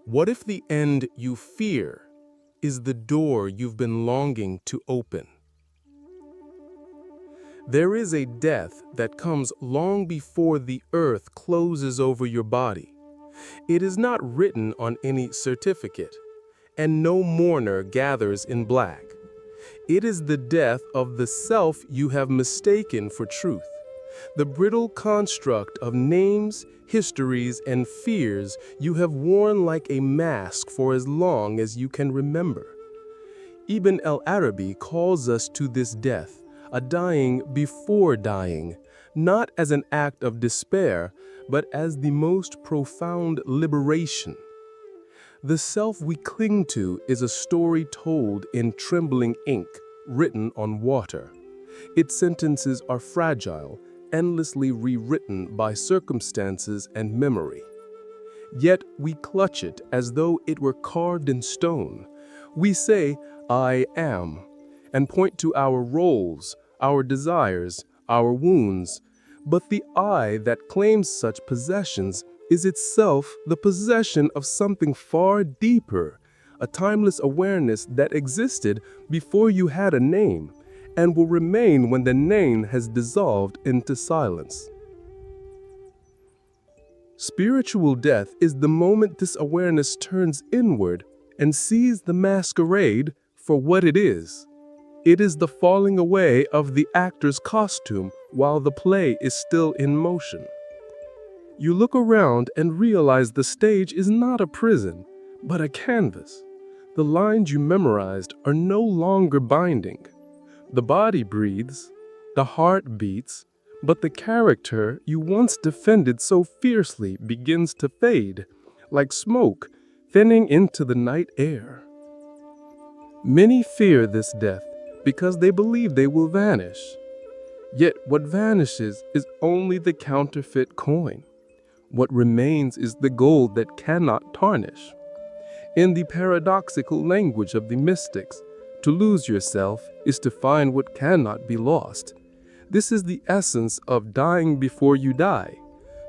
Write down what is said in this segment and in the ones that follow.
What if the end you fear is the door you've been longing to open? There is a death that comes long before the earth closes over your body. It is not written on any certificate, and no mourner gathers in black. It is the death of the self you have mistaken for truth, the brittle construct of names, histories, and fears you have worn like a mask for as long as you can remember. Ibn Arabi calls us to this death, a dying before dying, not as an act of despair, but as the most profound liberation. The self we cling to is a story told in trembling ink, written on water. Its sentences are fragile, endlessly rewritten by circumstances and memory. Yet we clutch it as though it were carved in stone. We say, "I am," and point to our roles, our desires, our wounds. But the I that claims such possessions is itself the possession of something far deeper, a timeless awareness that existed before you had a name, and will remain when the name has dissolved into silence. Spiritual death is the moment this awareness turns inward and sees the masquerade for what it is. It is the falling away of the actor's costume while the play is still in motion. You look around and realize the stage is not a prison, but a canvas. The lines you memorized are no longer binding. The body breathes, the heart beats, but the character you once defended so fiercely begins to fade, like smoke thinning into the night air. Many fear this death because they believe they will vanish. Yet what vanishes is only the counterfeit coin. What remains is the gold that cannot tarnish. In the paradoxical language of the mystics, to lose yourself is to find what cannot be lost. This is the essence of dying before you die,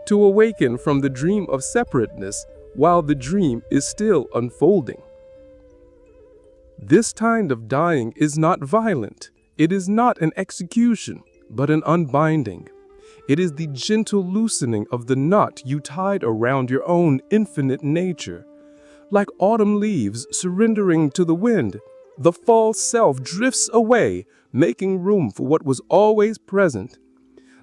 to awaken from the dream of separateness while the dream is still unfolding. This kind of dying is not violent. It is not an execution, but an unbinding. It is the gentle loosening of the knot you tied around your own infinite nature. Like autumn leaves surrendering to the wind, the false self drifts away, making room for what was always present.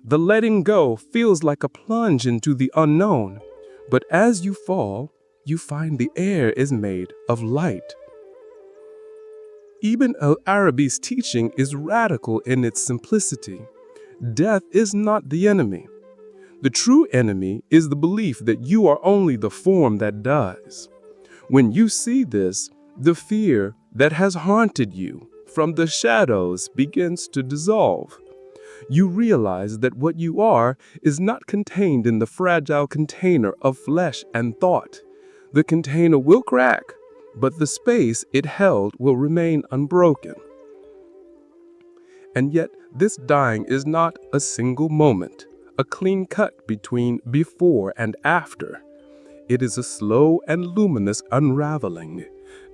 The letting go feels like a plunge into the unknown, but as you fall, you find the air is made of light. Ibn Arabi's teaching is radical in its simplicity. Death is not the enemy. The true enemy is the belief that you are only the form that dies. When you see this, the fear that has haunted you from the shadows begins to dissolve. You realize that what you are is not contained in the fragile container of flesh and thought. The container will crack, but the space it held will remain unbroken. And yet, this dying is not a single moment, a clean cut between before and after. It is a slow and luminous unraveling.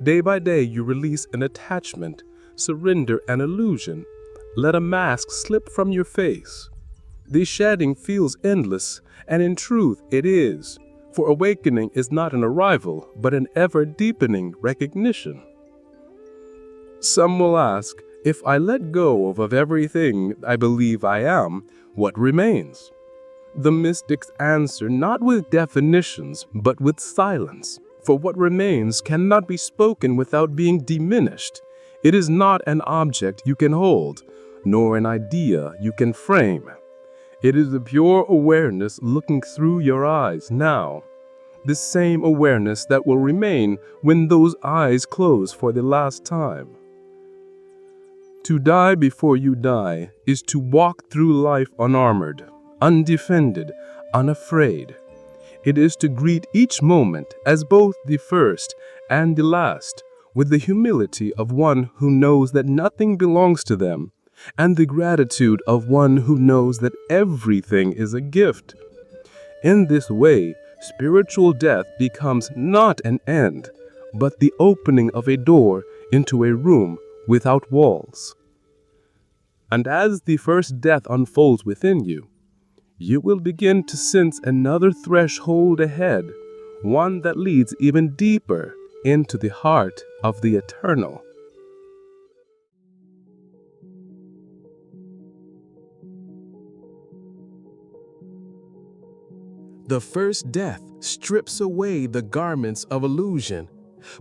Day by day, you release an attachment, surrender an illusion, let a mask slip from your face. The shedding feels endless, and in truth it is, for awakening is not an arrival, but an ever-deepening recognition. Some will ask, if I let go of everything I believe I am, what remains? The mystics answer not with definitions, but with silence. For what remains cannot be spoken without being diminished. It is not an object you can hold, nor an idea you can frame. It is a pure awareness looking through your eyes now. The same awareness that will remain when those eyes close for the last time. To die before you die is to walk through life unarmored, undefended, unafraid. It is to greet each moment as both the first and the last, with the humility of one who knows that nothing belongs to them, and the gratitude of one who knows that everything is a gift. In this way, spiritual death becomes not an end, but the opening of a door into a room without walls. And as the first death unfolds within you, you will begin to sense another threshold ahead, one that leads even deeper into the heart of the eternal. The first death strips away the garments of illusion,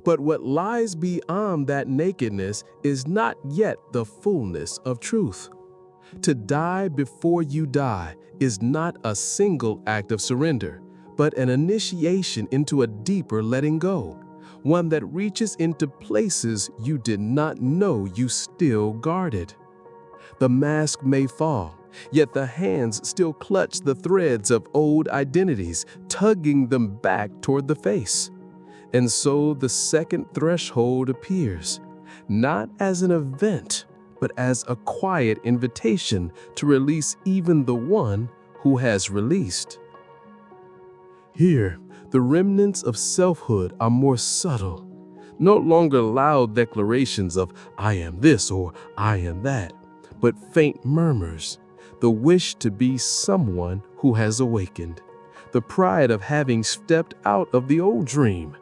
but what lies beyond that nakedness is not yet the fullness of truth. To die before you die is not a single act of surrender, but an initiation into a deeper letting go, one that reaches into places you did not know you still guarded. The mask may fall, yet the hands still clutch the threads of old identities, tugging them back toward the face. And so the second threshold appears, not as an event, but as a quiet invitation to release even the one who has released. Here, the remnants of selfhood are more subtle, no longer loud declarations of "I am this" or "I am that," but faint murmurs, the wish to be someone who has awakened, the pride of having stepped out of the old dream.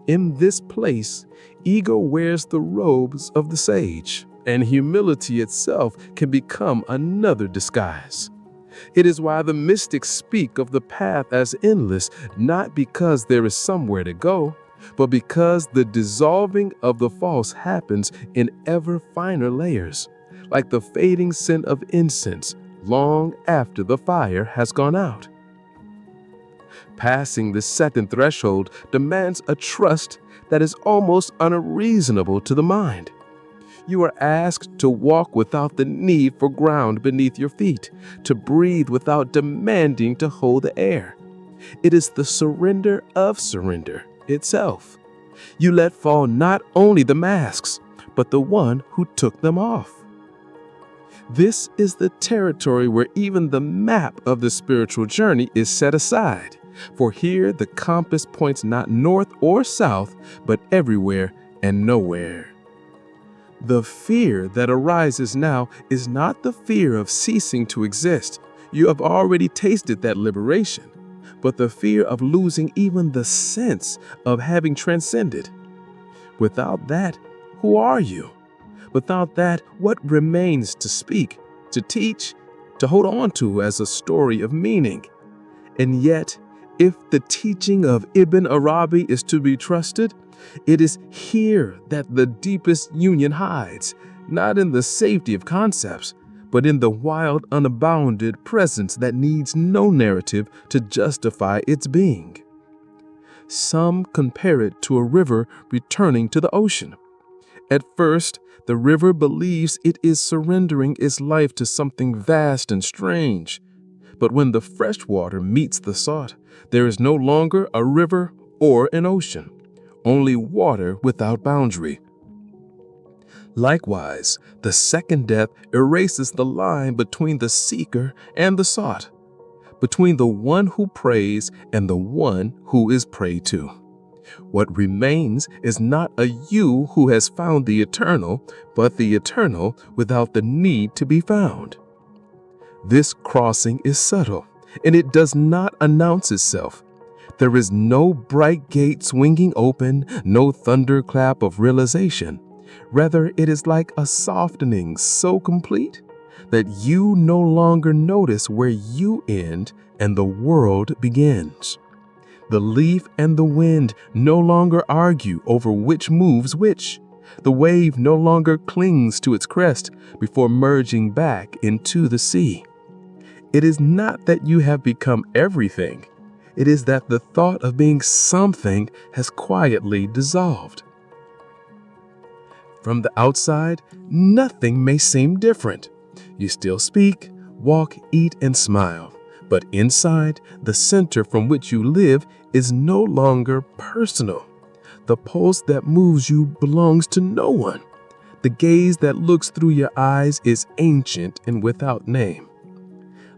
In this place, ego wears the robes of the sage, and humility itself can become another disguise. It is why the mystics speak of the path as endless, not because there is somewhere to go, but because the dissolving of the false happens in ever finer layers, like the fading scent of incense long after the fire has gone out. Passing the second threshold demands a trust that is almost unreasonable to the mind. You are asked to walk without the need for ground beneath your feet, to breathe without demanding to hold the air. It is the surrender of surrender itself. You let fall not only the masks, but the one who took them off. This is the territory where even the map of the spiritual journey is set aside. For here the compass points not north or south, but everywhere and nowhere. The fear that arises now is not the fear of ceasing to exist. You have already tasted that liberation, but the fear of losing even the sense of having transcended. Without that, who are you? Without that, what remains to speak, to teach, to hold on to as a story of meaning? And yet, if the teaching of Ibn Arabi is to be trusted, it is here that the deepest union hides, not in the safety of concepts, but in the wild, unabounded presence that needs no narrative to justify its being. Some compare it to a river returning to the ocean. At first, the river believes it is surrendering its life to something vast and strange. But when the fresh water meets the salt, there is no longer a river or an ocean, only water without boundary. Likewise, the second death erases the line between the seeker and the sought, between the one who prays and the one who is prayed to. What remains is not a you who has found the eternal, but the eternal without the need to be found. This crossing is subtle, and it does not announce itself. There is no bright gate swinging open, no thunderclap of realization. Rather, it is like a softening so complete that you no longer notice where you end and the world begins. The leaf and the wind no longer argue over which moves which. The wave no longer clings to its crest before merging back into the sea. It is not that you have become everything. It is that the thought of being something has quietly dissolved. From the outside, nothing may seem different. You still speak, walk, eat, and smile. But inside, the center from which you live is no longer personal. The pulse that moves you belongs to no one. The gaze that looks through your eyes is ancient and without name.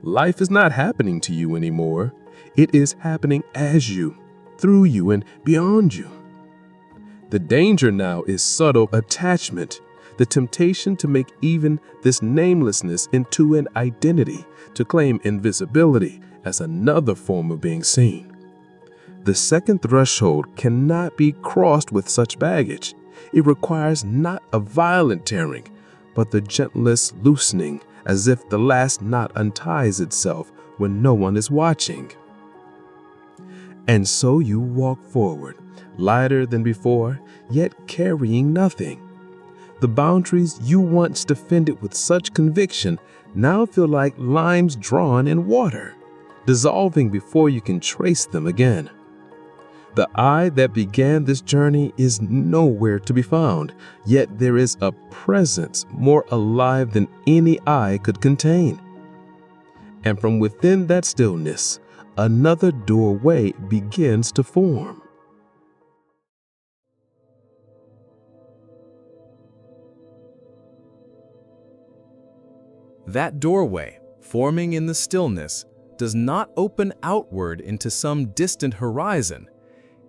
Life is not happening to you anymore. It is happening as you, through you, and beyond you. The danger now is subtle attachment, the temptation to make even this namelessness into an identity, to claim invisibility as another form of being seen. The second threshold cannot be crossed with such baggage. It requires not a violent tearing, but the gentlest loosening, as if the last knot unties itself when no one is watching. And so you walk forward, lighter than before, yet carrying nothing. The boundaries you once defended with such conviction now feel like lines drawn in water, dissolving before you can trace them again. The I that began this journey is nowhere to be found, yet there is a presence more alive than any I could contain. And from within that stillness, another doorway begins to form. That doorway, forming in the stillness, does not open outward into some distant horizon.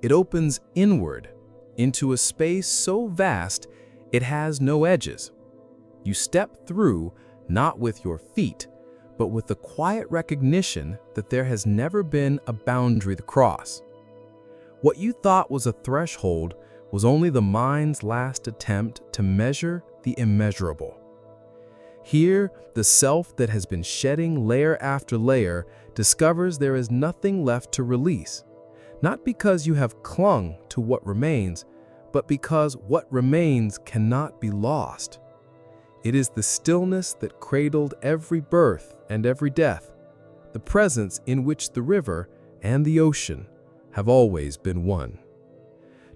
It opens inward, into a space so vast it has no edges. You step through not with your feet, but with the quiet recognition that there has never been a boundary to cross. What you thought was a threshold was only the mind's last attempt to measure the immeasurable. Here, the self that has been shedding layer after layer discovers there is nothing left to release, not because you have clung to what remains, but because what remains cannot be lost. It is the stillness that cradled every birth and every death, the presence in which the river and the ocean have always been one.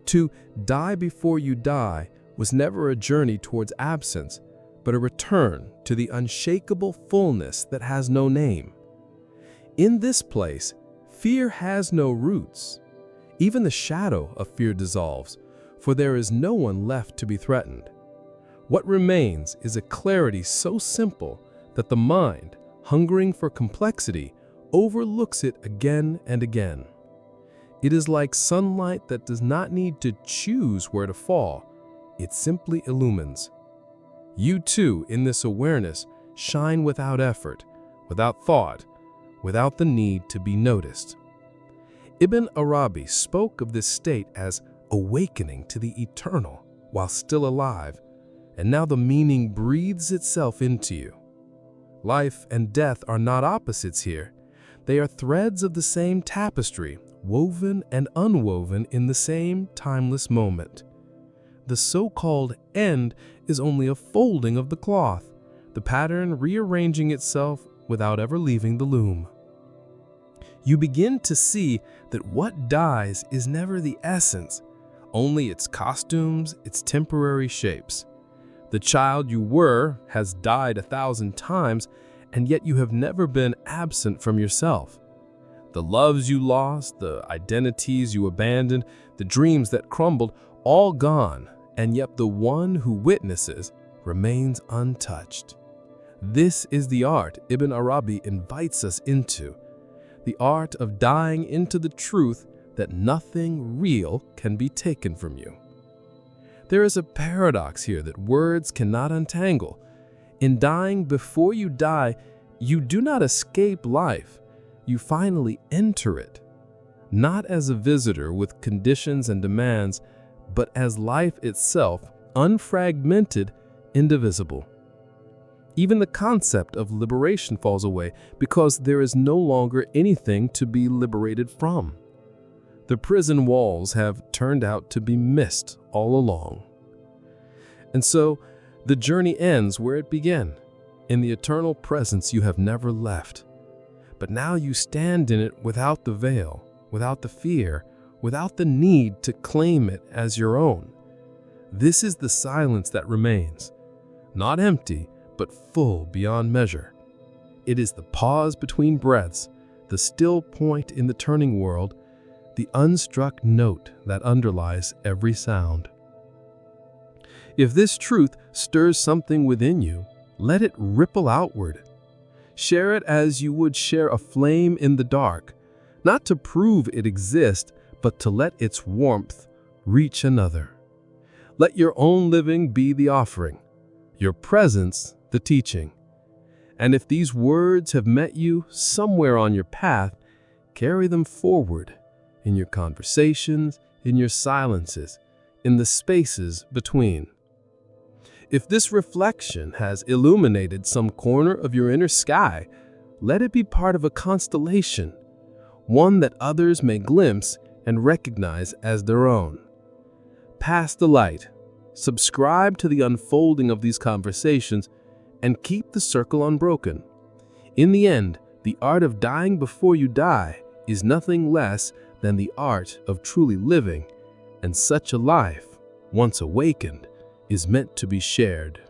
To die before you die was never a journey towards absence, but a return to the unshakable fullness that has no name. In this place, fear has no roots. Even the shadow of fear dissolves, for there is no one left to be threatened. What remains is a clarity so simple that the mind, hungering for complexity, overlooks it again and again. It is like sunlight that does not need to choose where to fall. It simply illumines. You too, in this awareness, shine without effort, without thought, without the need to be noticed. Ibn Arabi spoke of this state as awakening to the eternal while still alive, and now the meaning breathes itself into you. Life and death are not opposites here. They are threads of the same tapestry, woven and unwoven in the same timeless moment. The so-called end is only a folding of the cloth, the pattern rearranging itself without ever leaving the loom. You begin to see that what dies is never the essence, only its costumes, its temporary shapes. The child you were has died 1,000 times, and yet you have never been absent from yourself. The loves you lost, the identities you abandoned, the dreams that crumbled, all gone, and yet the one who witnesses remains untouched. This is the art Ibn Arabi invites us into, the art of dying into the truth that nothing real can be taken from you. There is a paradox here that words cannot untangle. In dying before you die, you do not escape life, you finally enter it, not as a visitor with conditions and demands, but as life itself, unfragmented, indivisible. Even the concept of liberation falls away because there is no longer anything to be liberated from. The prison walls have turned out to be mist all along. And so, the journey ends where it began, in the eternal presence you have never left. But now you stand in it without the veil, without the fear, without the need to claim it as your own. This is the silence that remains, not empty, but full beyond measure. It is the pause between breaths, the still point in the turning world, the unstruck note that underlies every sound. If this truth stirs something within you, let it ripple outward. Share it as you would share a flame in the dark, not to prove it exists, but to let its warmth reach another. Let your own living be the offering, your presence the teaching. And if these words have met you somewhere on your path, carry them forward in your conversations, in your silences, in the spaces between. If this reflection has illuminated some corner of your inner sky, let it be part of a constellation, one that others may glimpse and recognize as their own. Pass the light, subscribe to the unfolding of these conversations, and keep the circle unbroken. In the end, the art of dying before you die is nothing less than the art of truly living, and such a life, once awakened, is meant to be shared.